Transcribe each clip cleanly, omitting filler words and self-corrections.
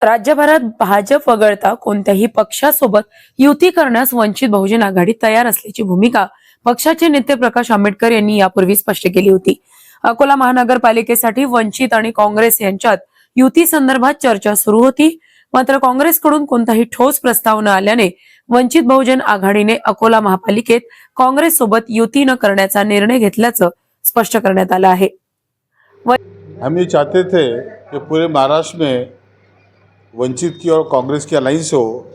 राज्यभरात भाजप वगळता कोणत्याही पक्षासोबत युती करण्यास वंचित बहुजन आघाडी तयार असल्याची भूमिका पक्षाचे नेते प्रकाश आंबेडकर यांनी यापूर्वी स्पष्ट केली होती. अकोला महानगरपालिकेसाठी वंचित आणि काँग्रेस यांच्यात युती संदर्भात चर्चा सुरू होती. मात्र काँग्रेसकडून कोणताही ठोस प्रस्ताव न आल्याने वंचित बहुजन आघाडीने अकोला महापालिकेत काँग्रेस सोबत युती न करण्याचा निर्णय घेतल्याचं स्पष्ट करण्यात आलं आहे. हम ये चाहते थे कि पूरे महाराष्ट्र में वंचित की और कांग्रेस की अलाइंस हो,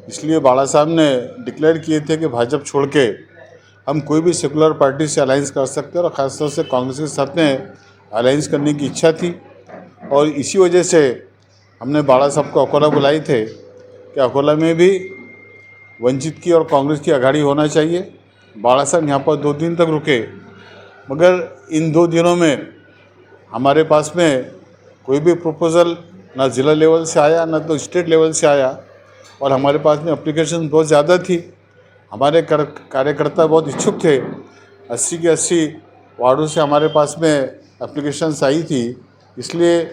इसलिए बाला साहब ने डिक्लेयर किए थे कि भाजपा छोड़ के हम कोई भी सेकुलर पार्टी से अलाइंस कर सकते हैं और ख़ासतौर से कांग्रेस के साथ में अलाइंस करने की इच्छा थी। और इसी वजह से हमने बाला साहब को अकोला बुलाए थे कि अकोला में भी वंचित की और कांग्रेस की आघाड़ी होना चाहिए। बाला साहब यहाँ पर 2 दिन तक रुके, मगर इन 2 दिनों में हमारे पास में कोई भी प्रपोज़ल ना ज़िला लेवल से आया ना तो स्टेट लेवल से आया, और हमारे पास में एप्लीकेशन बहुत ज़्यादा थी। हमारे कार्यकर्ता बहुत इच्छुक थे। 80 के 80 वार्डों से हमारे पास में एप्लीकेशंस आई थी। इसलिए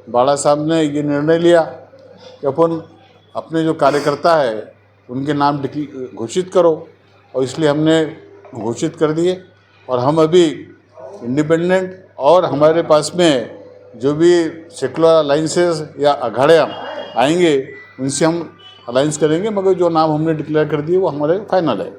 बाला साहब ने ये निर्णय लिया कि अपन अपने जो कार्यकर्ता है उनके नाम घोषित करो, और इसलिए हमने घोषित कर दिए। और हम अभी इंडिपेंडेंट और हमारे पास में जो भी सेकुलर अलाइंसेस या अखाड़ियाँ आएंगे उनसे हम अलायंस करेंगे, मगर जो नाम हमने डिक्लेअर कर दिए वो हमारे फायनल है।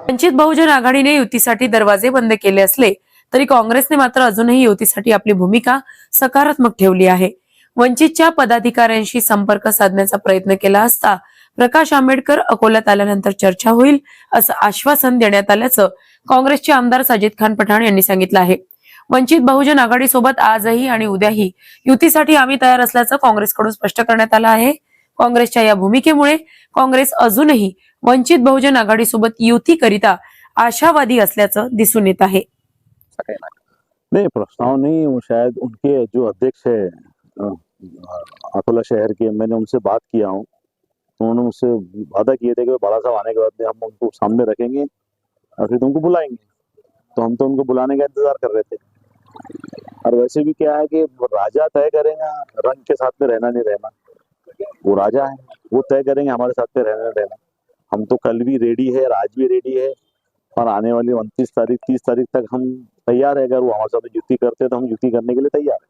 वंचित बहुजन आघाडीने युतीसाठी दरवाजे बंद केले असले तरी काँग्रेसने मात्र अजूनही युतीसाठी आपली भूमिका सकारात्मक ठेवली आहे. वंचितच्या पदाधिकाऱ्यांशी संपर्क साधण्याचा प्रयत्न केला असता प्रकाश आंबेडकर अकोल्यात आल्यानंतर चर्चा होईल असं आश्वासन देण्यात आल्याचं काँग्रेसचे आमदार साजिद खान पठाण यांनी सांगितलं आहे. वंचित बहुजन आघाडी सोबत आजही आणि उद्याही युतीसाठी आम्ही तयार असल्याचं काँग्रेसकडून स्पष्ट करण्यात आलं आहे. काँग्रेसच्या या भूमिकेमुळे काँग्रेस अजूनही वंचित बहुजन आघाडी सोबत युती करिता आशावादी असल्याचं दिसून येत आहे. नहीं, प्रस्ताव नहीं, वो शायद उनके जो अध्यक्ष है अकोला शहर के, मैंने उनसे बात किया हूँ। उन्होंने मुझसे वादा किए थे कि बाला साहब आने के बाद हम उनको सामने रखेंगे और फिर तुमको बुलाएंगे। तो हम तो उनको बुलाने का इंतजार कर रहे थे। और वैसे भी क्या है कि राजा तय करेगा रंग के साथ में रहना नहीं रहना, वो राजा है, वो तय करेंगे हमारे साथ में रहना रहना। हम तो कल भी रेडी है, आज भी रेडी है, और आने वाली 29 तारीख 30 तारीख तक हम तैयार है। अगर वो हमारे साथ युति करते हैं तो हम युति करने के लिए तैयार है।